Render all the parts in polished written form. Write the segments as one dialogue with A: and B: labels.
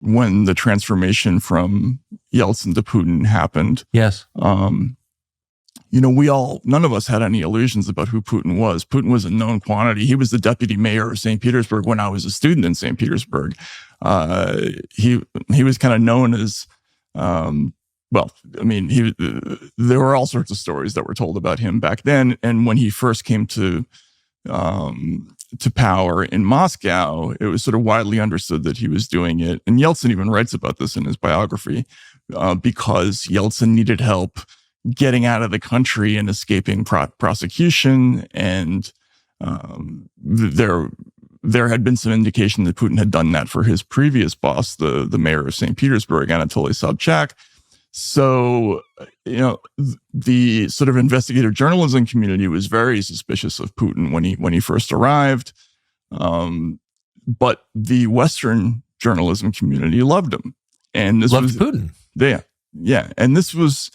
A: when the transformation from Yeltsin to Putin happened.
B: Yes.
A: None of us had any illusions about who Putin was. Putin was a known quantity. He was the deputy mayor of St. Petersburg when I was a student in St. Petersburg. He was kind of known as, there were all sorts of stories that were told about him back then. And when he first came to power in Moscow, it was sort of widely understood that he was doing it. And Yeltsin even writes about this in his biography, because Yeltsin needed help getting out of the country and escaping prosecution. And there had been some indication that Putin had done that for his previous boss, the mayor of St. Petersburg, Anatoly Sobchak. So, the sort of investigative journalism community was very suspicious of Putin when he first arrived. But the Western journalism community loved him. And this
B: loved Putin.
A: Yeah. And this was,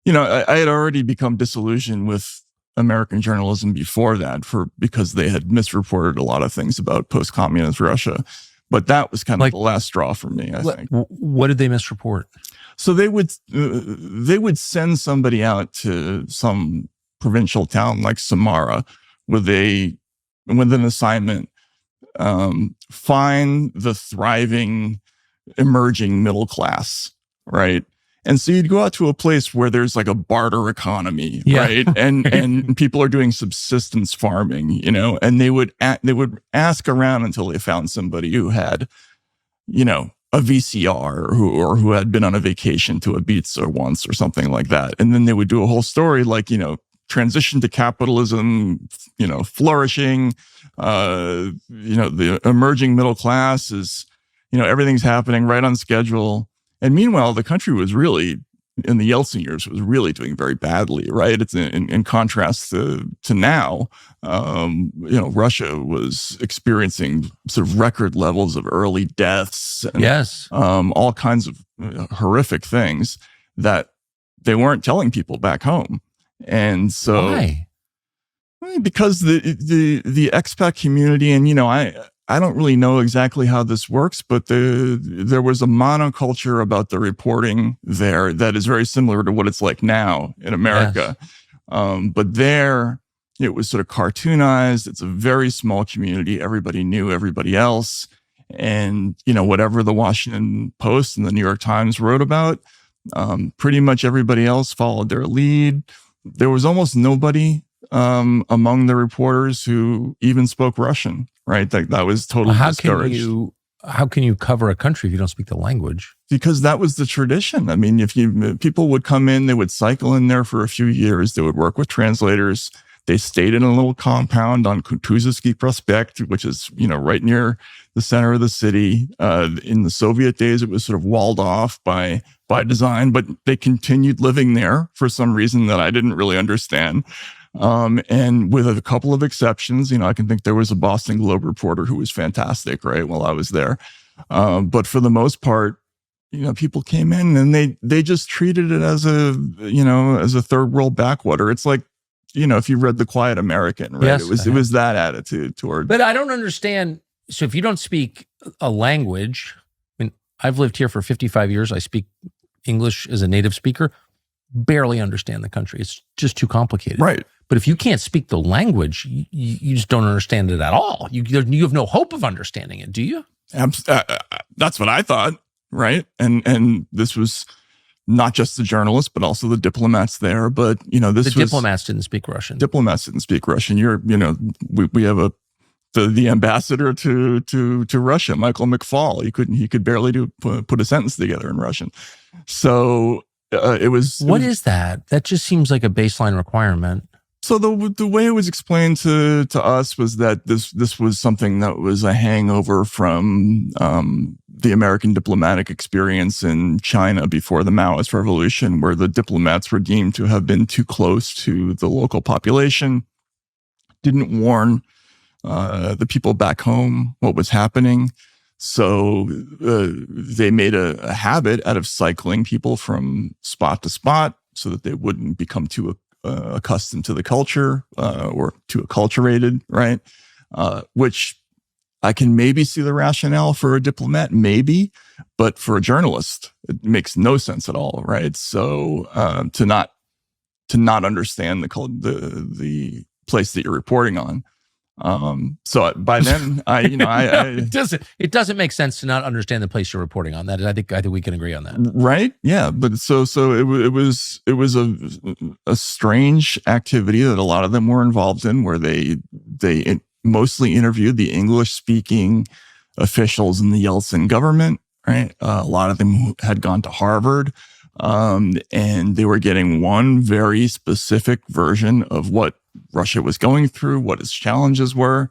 A: I had already become disillusioned with American journalism before that because they had misreported a lot of things about post-communist Russia. But that was kind of the last straw for me, I think.
B: What did they misreport?
A: So they would send somebody out to some provincial town like Samara with an assignment, find the thriving, emerging middle class, right? And so you'd go out to a place where there's like a barter economy, right? And people are doing subsistence farming, and they would ask around until they found somebody who had, a VCR or who had been on a vacation to Ibiza once or something like that. And then they would do a whole story like, transition to capitalism, flourishing, the emerging middle class is, everything's happening right on schedule. And meanwhile, the country was really, in the Yeltsin years, was really doing very badly, right? It's in contrast to now, Russia was experiencing sort of record levels of early deaths and all kinds of horrific things that they weren't telling people back home. And so,
B: why?
A: Because the expat community, and I don't really know exactly how this works, but there was a monoculture about the reporting there that is very similar to what it's like now in America. Yes. But there, it was sort of cartoonized. It's a very small community. Everybody knew everybody else. And, whatever the Washington Post and the New York Times wrote about, pretty much everybody else followed their lead. There was almost nobody among the reporters who even spoke Russian, right? that was totally discouraged.
B: How can you cover a country if you don't speak the language? Because
A: that was the tradition. I mean, people would come in, they would cycle in there for a few years. They would work with translators. They stayed in a little compound on Kutuzovsky Prospect, which is, right near the center of the city. In the Soviet days, it was sort of walled off by design, but they continued living there for some reason that I didn't really understand. And with a couple of exceptions, I can think there was a Boston Globe reporter who was fantastic, right, while I was there. But for the most part, people came in and they just treated it as a third world backwater. It's like, if you read The Quiet American, right? Yes, it was that attitude toward.
B: But I don't understand. So if you don't speak a language, I've lived here for 55 years. I speak English as a native speaker, barely understand the country. It's just too complicated.
A: Right.
B: But if you can't speak the language, you just don't understand it at all. You have no hope of understanding it, do you?
A: That's what I thought, right? And this was not just the journalists, but also the diplomats there. But,
B: diplomats didn't speak Russian.
A: Diplomats didn't speak Russian. We have the ambassador to Russia, Michael McFaul. He could barely put a sentence together in Russian. So it was.
B: What is that? That just seems like a baseline requirement.
A: So the way it was explained to us was that this was something that was a hangover from the American diplomatic experience in China before the Maoist revolution, where the diplomats were deemed to have been too close to the local population, didn't warn the people back home what was happening. So they made a habit out of cycling people from spot to spot so that they wouldn't become too accustomed to the culture or too acculturated, right? Which I can maybe see the rationale for a diplomat, maybe, but for a journalist, it makes no sense at all, right? So to not understand the place that you're reporting on. So by then,
B: it doesn't make sense to not understand the place you're reporting on. That I think we can agree on that,
A: right? Yeah, but so it was a strange activity that a lot of them were involved in, where they mostly interviewed the English speaking officials in the Yeltsin government, right? A lot of them had gone to Harvard, and they were getting one very specific version of what Russia was going through, what its challenges were.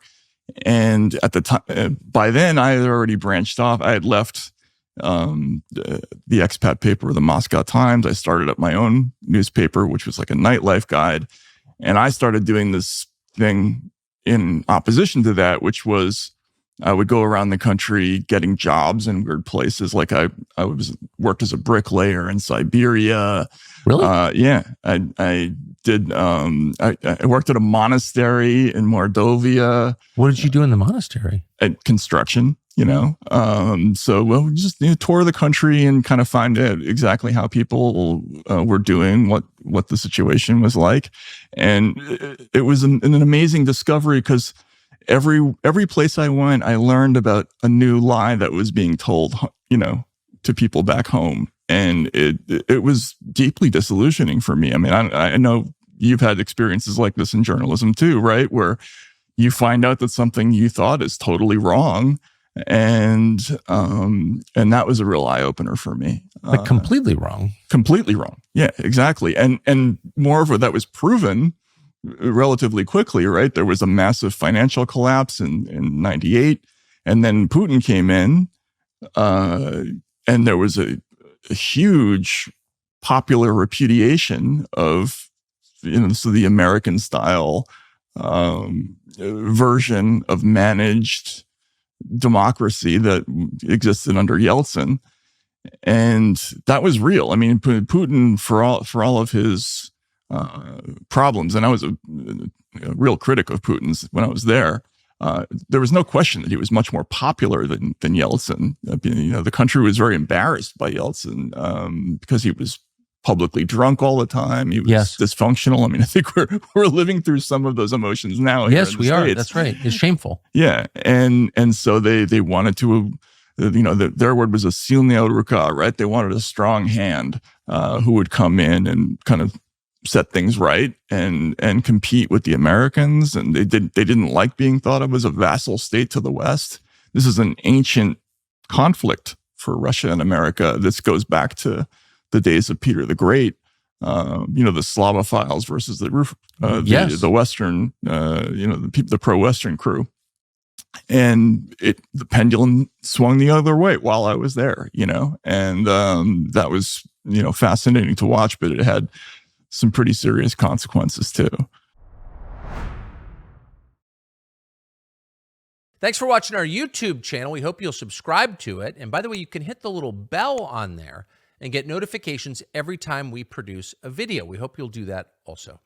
A: And at the time, by then I had already branched off. I had left the expat paper, the Moscow Times. I started up my own newspaper, which was like a nightlife guide. And I started doing this thing in opposition to that, which was I would go around the country getting jobs in weird places. Like I worked as a bricklayer in Siberia.
B: Really?
A: Yeah. I did. I worked at a monastery in Mordovia.
B: What did you do in the monastery?
A: At construction, So we just tour the country and kind of find out exactly how people were doing, what the situation was like. And it was an amazing discovery, because every place I went, I learned about a new lie that was being told, to people back home. And it was deeply disillusioning for me. I mean, I know you've had experiences like this in journalism too, right? Where you find out that something you thought is totally wrong. And that was a real eye opener for me.
B: Like completely wrong.
A: Completely wrong. Yeah, exactly. And moreover, that was proven relatively quickly, right? There was a massive financial collapse in 98. And then Putin came in, and there was a huge popular repudiation of, so the American style version of managed democracy that existed under Yeltsin. And that was real. I mean, Putin, for all of his problems, and I was a real critic of Putin's when I was there, there was no question that he was much more popular than Yeltsin. The country was very embarrassed by Yeltsin because he was publicly drunk all the time. He was dysfunctional. I mean, I think we're living through some of those emotions now.
B: Yes, we are. That's right. It's shameful.
A: Yeah, and so they wanted to, their word was a silnaya ruka, right? They wanted a strong hand who would come in and kind of set things right and compete with the Americans. And they didn't like being thought of as a vassal state to the West. This is an ancient conflict for Russia and America. This goes back to the days of Peter the Great, the Slavophiles versus the Western, the pro-Western crew. And the pendulum swung the other way while I was there, and that was, fascinating to watch, but it had some pretty serious consequences too.
B: Thanks for watching our YouTube channel. We hope you'll subscribe to it. And by the way, you can hit the little bell on there and get notifications every time we produce a video. We hope you'll do that also.